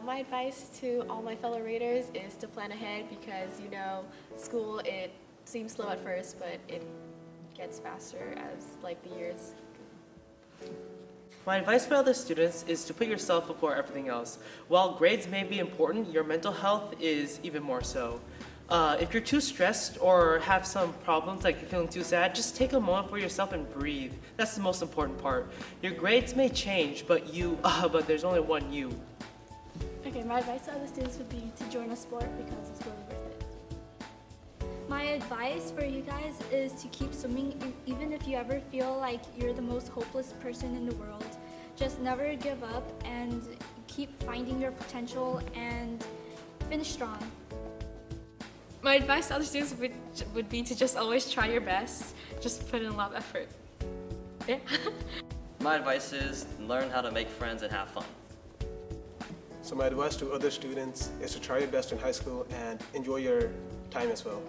My advice to all my fellow Raiders is to plan ahead because school, it seems slow at first, but it gets faster as the years. My advice for other students is to put yourself before everything else. While grades may be important, your mental health is even more so. If you're too stressed or have some problems, like you're feeling too sad, just take a moment for yourself and breathe. That's the most important part. Your grades may change, but but there's only one you. Okay, my advice to other students would be to join a sport because it's really worth it. My advice for you guys is to keep swimming even if you ever feel like you're the most hopeless person in the world. Just never give up and keep finding your potential and finish strong. My advice to other students would be to just always try your best. Just put in a lot of effort. Yeah. My advice is learn how to make friends and have fun. So my advice to other students is to try your best in high school and enjoy your time as well.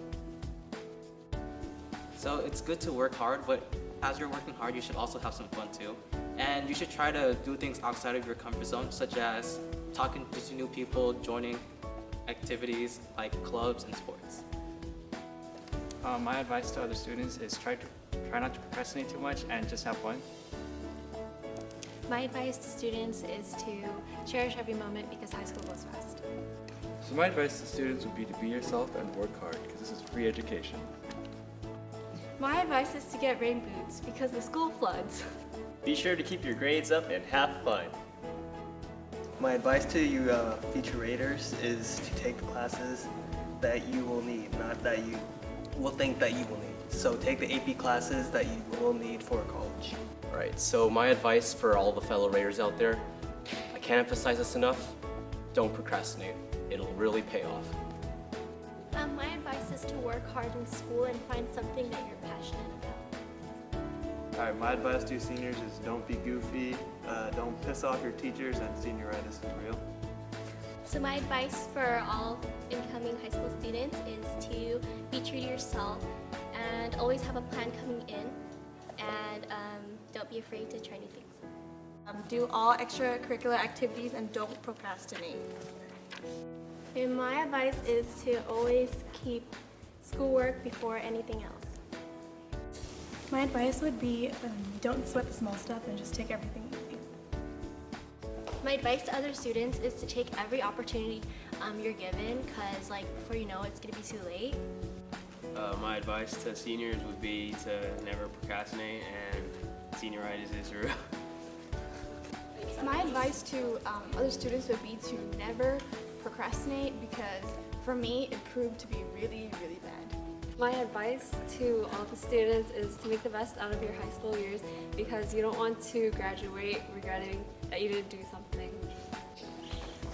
So it's good to work hard, but as you're working hard, you should also have some fun too. And you should try to do things outside of your comfort zone, such as talking to new people, joining activities like clubs and sports. My advice to other students is try not to procrastinate too much and just have fun. My advice to students is to cherish every moment because high school goes fast. So my advice to students would be to be yourself and work hard because this is free education. My advice is to get rain boots because the school floods. Be sure to keep your grades up and have fun. My advice to you future Raiders is to take the classes that you will need, not that you will think that you will need. So take the AP classes that you will need for college. Alright, so my advice for all the fellow Raiders out there, I can't emphasize this enough, don't procrastinate. It'll really pay off. My advice is to work hard in school and find something that you're passionate about. Alright, my advice to you seniors is don't be goofy, don't piss off your teachers, and senioritis is real. So my advice for all incoming high school students is to be true to yourself and always have a plan coming in, and don't be afraid to try new things. Do all extracurricular activities and don't procrastinate. And my advice is to always keep schoolwork before anything else. My advice would be don't sweat the small stuff and just take everything easy. My advice to other students is to take every opportunity you're given because before you know it's going to be too late. My advice to seniors would be to never procrastinate, and senioritis is real. My advice to other students would be to never procrastinate because for me it proved to be really, really bad. My advice to all the students is to make the best out of your high school years because you don't want to graduate regretting that you didn't do something.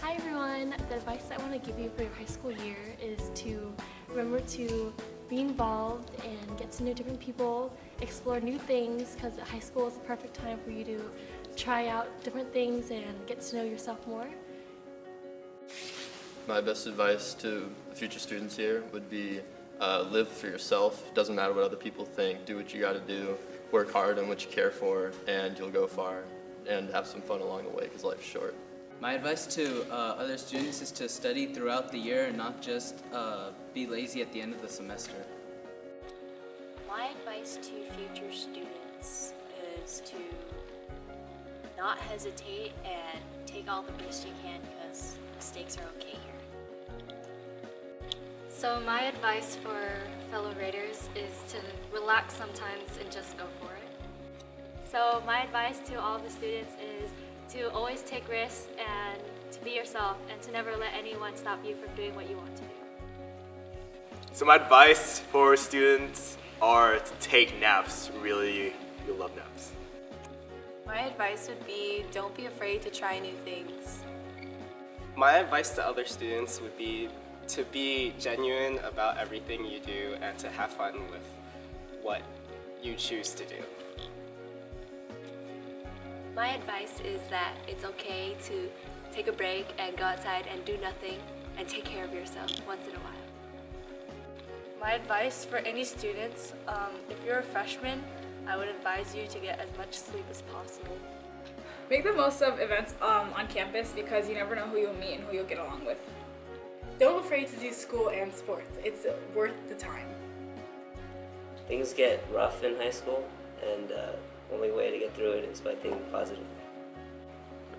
Hi everyone, the advice I want to give you for your high school year is to remember to be involved and get to know different people, explore new things because high school is the perfect time for you to try out different things and get to know yourself more. My best advice to the future students here would be live for yourself. Doesn't matter what other people think. Do what you got to do. Work hard on what you care for, and you'll go far. And have some fun along the way because life's short. My advice to other students is to study throughout the year and not just be lazy at the end of the semester. My advice to future students is to not hesitate and take all the risks you can because mistakes are okay here. So my advice for fellow Raiders is to relax sometimes and just go for it. So my advice to all the students is to always take risks and to be yourself and to never let anyone stop you from doing what you want to do. So my advice for students are to take naps. Really, you'll love naps. My advice would be don't be afraid to try new things. My advice to other students would be to be genuine about everything you do and to have fun with what you choose to do. My advice is that it's okay to take a break and go outside and do nothing and take care of yourself once in a while. My advice for any students, if you're a freshman, I would advise you to get as much sleep as possible. Make the most of events on campus because you never know who you'll meet and who you'll get along with. Don't be afraid to do school and sports. It's worth the time. Things get rough in high school, and only way to get through it is by thinking positive.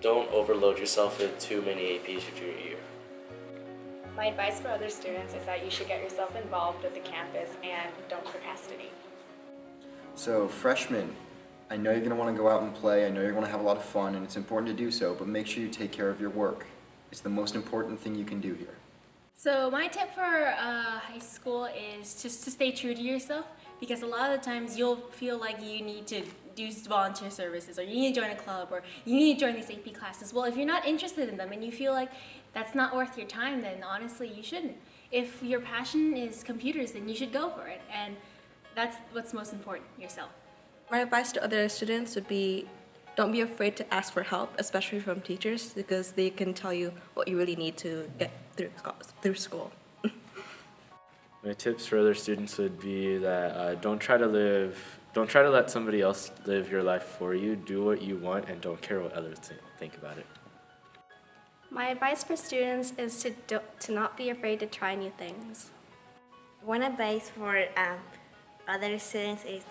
Don't overload yourself with too many APs your junior year. My advice for other students is that you should get yourself involved with the campus and don't procrastinate. So freshmen, I know you're going to want to go out and play, I know you're going to have a lot of fun, and it's important to do so, but make sure you take care of your work. It's the most important thing you can do here. So my tip for high school is just to stay true to yourself, because a lot of the times you'll feel like you need to do volunteer services, or you need to join a club, or you need to join these AP classes. Well, if you're not interested in them and you feel like that's not worth your time, then honestly you shouldn't. If your passion is computers, then you should go for it, and that's what's most important, yourself. My advice to other students would be, don't be afraid to ask for help, especially from teachers, because they can tell you what you really need to get through school. My tips for other students would be that don't try to let somebody else live your life for you. Do what you want and don't care what others think about it. My advice for students is to not be afraid to try new things. One advice for other students is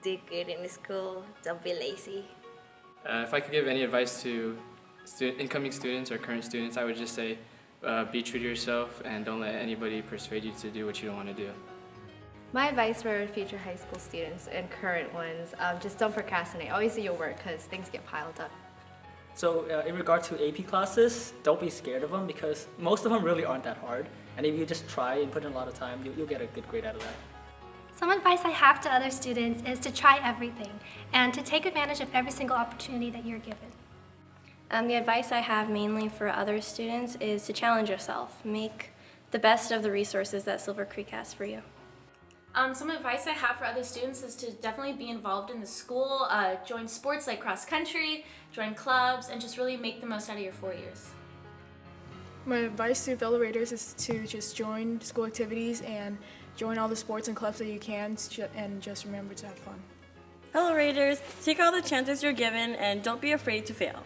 do good in school, don't be lazy. If I could give any advice to incoming students or current students, I would just say be true to yourself and don't let anybody persuade you to do what you don't want to do. My advice for future high school students and current ones, just don't procrastinate. Always do your work because things get piled up. So in regard to AP classes, don't be scared of them because most of them really aren't that hard. And if you just try and put in a lot of time, you'll get a good grade out of that. Some advice I have to other students is to try everything and to take advantage of every single opportunity that you're given. The advice I have mainly for other students is to challenge yourself. Make the best of the resources that Silver Creek has for you. Some advice I have for other students is to definitely be involved in the school, join sports like cross country, join clubs, and just really make the most out of your 4 years. My advice to fellow Raiders is to just join school activities and join all the sports and clubs that you can, and just remember to have fun. Fellow Raiders, take all the chances you're given and don't be afraid to fail.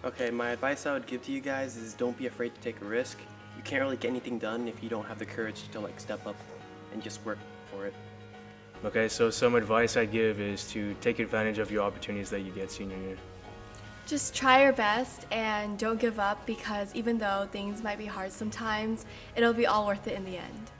Okay, my advice I would give to you guys is don't be afraid to take a risk. You can't really get anything done if you don't have the courage to step up and just work for it. Okay, so some advice I'd give is to take advantage of your opportunities that you get senior year. Just try your best and don't give up, because even though things might be hard sometimes, it'll be all worth it in the end.